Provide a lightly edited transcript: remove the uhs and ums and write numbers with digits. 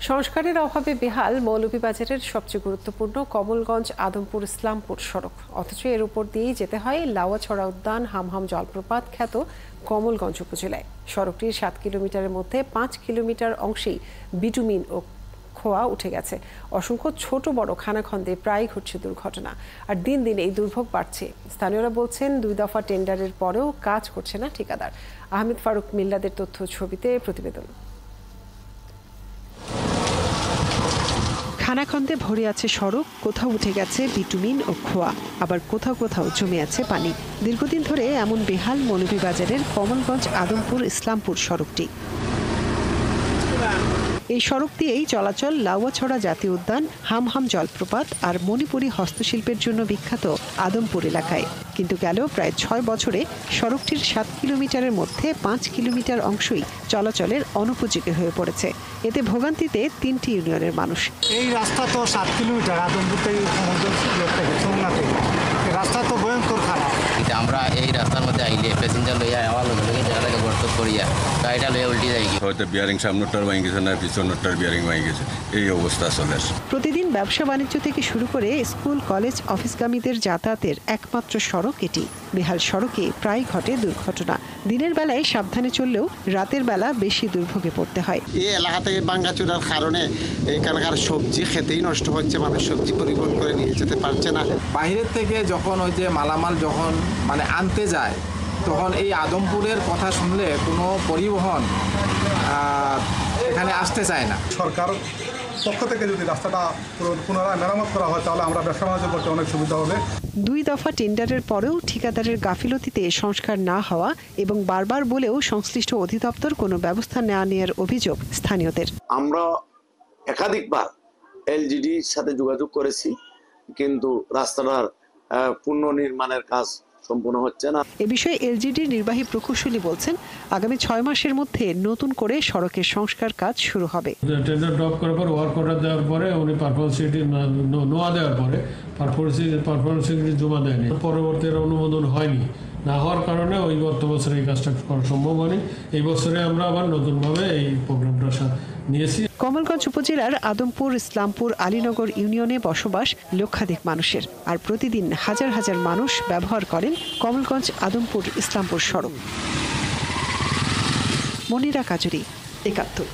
সংস্কারের অভাবে বেহাল মৌলভীবাজারের সবচেয়ে গুরুত্বপূর্ণ কমলগঞ্জ আদমপুর ইসলামপুর সড়ক, অথচ এর উপর দিয়েই যেতে হয় লাউয়াছড়া উদ্যান হামহাম জলপ্রপাত খ্যাত কমলগঞ্জ উপজেলায়। সড়কটির 7 কিলোমিটারের মধ্যে 5 কিলোমিটার অংশেই বিটুমিন ও খোয়া উঠে গেছে। অসংখ্য ছোট বড় খানাখন্দে প্রায় ঘটছে দুর্ঘটনা, আর দিন দিন এই দুর্ভোগ বাড়ছে। স্থানীয়রা বলছেন 2 দফা টেন্ডারের পরেও কাজ করছে না ঠিকাদার। আহমেদ ফারুক মিল্লাদের তথ্য ছবিতে প্রতিবেদন। খানাখন্দে ভরে আছে সড়ক, কোথাও উঠে গেছে বিটুমিন ও খোয়া, আবার কোথাও কোথাও জমে আছে পানি। দীর্ঘদিন ধরে এমন বেহাল মৌলভীবাজারের কমলগঞ্জ আদমপুর ইসলামপুর সড়কটি। এই সড়ক দিয়েই চলাচল লাউয়াছড়া জাতীয় উদ্যান, হামহাম জলপ্রপাত আর মণিপুরী হস্তশিল্পের জন্য বিখ্যাত আদমপুর এলাকায়। কিন্তু গেল প্রায় 6 বছরে সড়কটির 7 কিলোমিটারের মধ্যে 5 কিলোমিটার অংশই চলাচলের অনুপযোগী হয়ে পড়েছে। এতে ভোগান্তিতে 3টি ইউনিয়নের মানুষ। এই রাস্তা তো 7 কিলোমিটার আদমপুর থেকে রাস্তা তো ভয়ঙ্কর খারাপ। আমরা এই রাস্তার মধ্যে আইলে প্যাসেঞ্জার লইয়া আওয়ার লগে জায়গাটাকে গর্ত করিয়া গাড়িটা লইয়া উল্টি যাই, হয়তো বিয়ারিং সামনেটার ভেঙে গেছে না পিছনেরটার বিয়ারিং ভেঙে গেছে, এই অবস্থা চলে। প্রতিদিন ব্যবসা বাণিজ্য থেকে শুরু করে স্কুল কলেজ অফিসগামীদের যাতায়াতের একমাত্র সড়ক এটি। বেহাল সড়কে প্রায় ঘটে দুর্ঘটনা। দিনের বেলায় সাবধানে চললেও রাতের বেলা বেশি দুর্ভোগে পড়তে হয়। এই এলাকা থেকে ভাঙাচোরার কারণে এখানকার সবজি খেতেই নষ্ট হচ্ছে, মানুষ সবজি পরিবহন করে নিয়ে যেতে পারছে না। বাইরের থেকে যখন ওই যে মালামাল যখন আনতে যায়, তখন এই আদমপুরের কথা শুনলে কোনো পরিবহন এখানে আসতে চায় না। সরকার পক্ষ থেকে যদি রাস্তাটা পুনরায় মেরামত করা হয় তাহলে আমরা ব্যবসা বাণিজ্য করতে অনেক সুবিধা হবে। 2 দফা টেন্ডারের পরেও ঠিকাদারের গাফিলতিতে সংস্কার না হওয়া এবং বারবার বলেও সংশ্লিষ্ট অধিদপ্তর কোনো ব্যবস্থা না নেওয়ার অভিযোগ স্থানীয়দের। আমরা একাধিকবার এলজিডির সাথে যোগাযোগ করেছি, কিন্তু রাস্তাটার পুনর্নির্মাণের কাজ সম্পূর্ণ হচ্ছে না। এ বিষয়ে এলজিডির নির্বাহী প্রকৌশলী বলছেন, আগামী 6 মাসের মধ্যে নতুন করে সড়কের সংস্কার কাজ শুরু হবে। টেন্ডার ড্রপ করার পর ওয়ার্ক অর্ডার দেওয়ার পরে উনি পারফরমেন্স নোয়া দেওয়ার পরে পারফরমেন্স জমা দেয়নি, পরবর্তী অনুমোদন হয়নি। না হওয়ার কারণে ওই গত বছরে এই কাজটা করা সম্ভব হয়নি। এই বছরে আমরা আবার নতুনভাবে এই প্রোগ্রামটা নিয়েছি। কমলগঞ্জ উপজেলার আদমপুর ইসলামপুর আলীনগর ইউনিয়নে বসবাস লক্ষাধিক মানুষের, আর প্রতিদিন হাজার হাজার মানুষ ব্যবহার করেন কমলগঞ্জ আদমপুর ইসলামপুর সড়ক। মনিরা কাজুরি, ৭১।